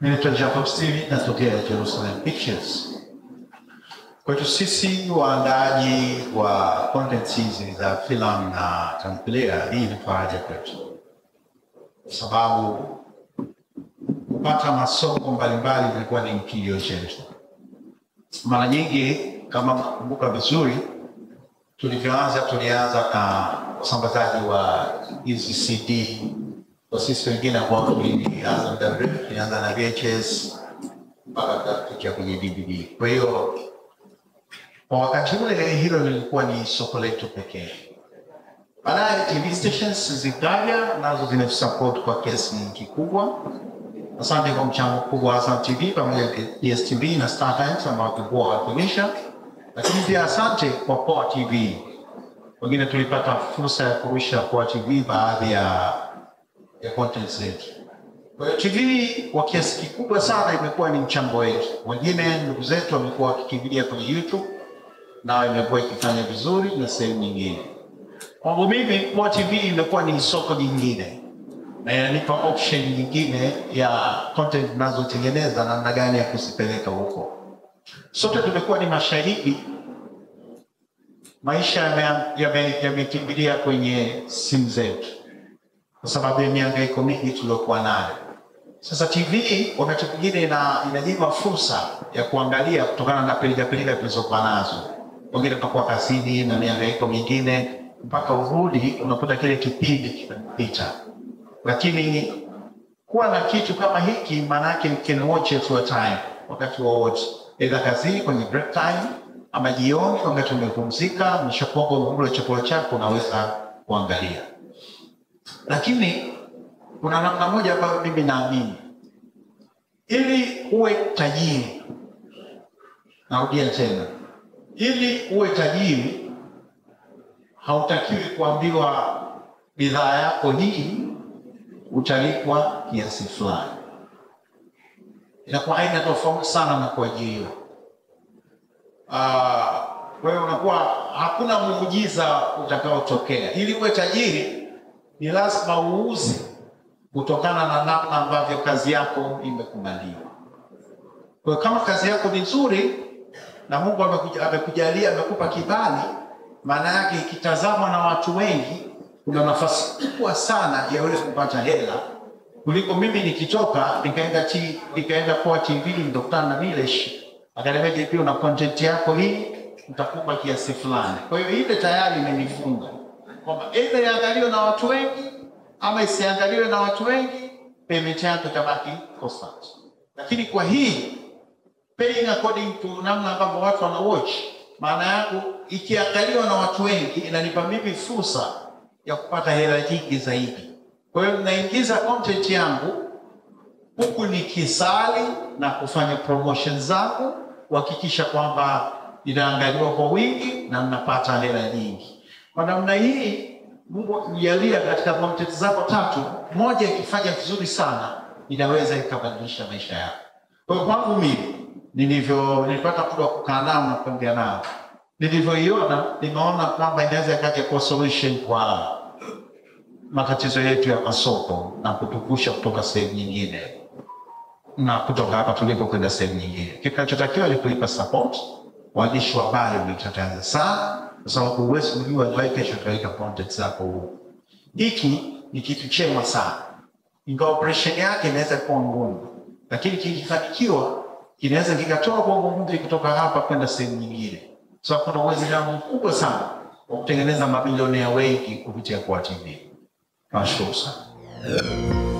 Naitwa Jacob Steve, natokea Jerusalem Pictures. Kwetu sisi waandaaji wa content hizi za filamu na tamthilia, hii ni faraja kwetu, kwa sababu kupata masoko mbalimbali ilikuwa ni kilio chetu. Mara nyingi kama mkumbuka vizuri, tulianza na usambazaji wa hizi CD. Kwa sisi wengine ambao tulianza muda mrefu, tulianza na VHS mpaka tukafikia kwenye DVD. Kwa hiyo kwa wakati ule hilo lilikuwa ni soko letu pekee. Baadaye TV stations zikaja, nazo zinasupport kwa kiasi kikubwa. Asante kwa mchango mkubwa Azam TV pamoja na DSTV na Star Times ambao tulikuwa wakionyesha. Lakini pia asante kwa Poa TV. Wengine tulipata fursa ya kurusha Poa TV baadhi ya content zetu. Kwa hiyo TV kwa kiasi kikubwa sana imekuwa ni mchango wetu. Wengine ndugu zetu wamekuwa wakikimbilia kwenye YouTube na imekuwa ikifanya vizuri na sehemu nyingine. Kwangu mimi Poa TV imekuwa ni soko jingine na inanipa option nyingine ya content ninazotengeneza na namna gani ya kuzipeleka huko. Sote tumekuwa ni mashahidi, maisha yamekimbilia kwenye simu zetu kwa sababu ya mihangaiko mingi tuliokuwa nayo. Sasa TV wakati mwingine inajipa fursa ya kuangalia kutokana na pilika tulizokuwa nazo. Wengine tunakuwa kazini na mihangaiko mingine mpaka urudi unakuta kile kipindi kinapita. Lakini kuwa na kitu kama hiki maana yake you can watch it for a time, wakati wowote, either kazini kwenye break time ama jioni wakati umepumzika, umeshapoka ule chakula chako unaweza kuangalia. Lakini kuna namna moja ambayo mimi naamini, ili uwe tajiri, narudia tena, ili uwe tajiri hautakiwi kuambiwa bidhaa yako hii utalipwa kiasi fulani. Inakuwa aina tofauti sana na kuajiriwa. Kwa hiyo unakuwa hakuna muujiza utakaotokea. Ili uwe tajiri ni lazima uuze kutokana na namna ambavyo kazi yako imekubaliwa. Kwa kama kazi yako ni nzuri na Mungu amekujalia, amekupa kibali, maana yake ikitazamwa na watu wengi, kuna nafasi kubwa sana ya wewe kupata hela kuliko mimi nikitoka nikaenda Poa TV nikutana na Nilesh akaniambia pia una content yako hii utakupa kiasi fulani. Kwa hiyo ile tayari imenifunga kwamba either iangaliwe na watu wengi ama isiangaliwe na watu wengi, payment yako itabaki constant. Lakini kwa hii paying according to namna ambavyo watu wana watch, maana yako ikiangaliwa na watu wengi inanipa mimi fursa ya kupata hela nyingi zaidi. Kwa hiyo naingiza content yangu huku nikisali na kufanya promotion zangu kuhakikisha kwamba inaangaliwa kwa wingi na ninapata hela nyingi. Kwa namna hii Mungu akijalia katika content zako tatu, moja ikifanya vizuri sana inaweza ikabadilisha maisha yako. Kwa hiyo kwangu mimi nilipata muda wa kukaa nao na kuongea nao, nilivyoiona nimeona kwamba inaweza ikaja kwa solution kwa matatizo yetu ya masoko na kutuvusha kutoka sehemu nyingine na kutoka hapa tulipo kwenda sehemu nyingine. Kinachotakiwa ni kuipa support waandishi wa habari mlitatangaza sana, kwa sababu huwezi kujua ni kesho tutaweka content zako huko. Hiki ni kitu chema sana, ingawa operation yake inaweza kuwa ngumu, lakini kikifanikiwa kinaweza kikatoa kwa nguvu kutoka hapa kwenda sehemu nyingine. So kuna uwezekano mkubwa sana wa kutengeneza mabilionea wengi kupitia Poa TV. Nashukuru sana.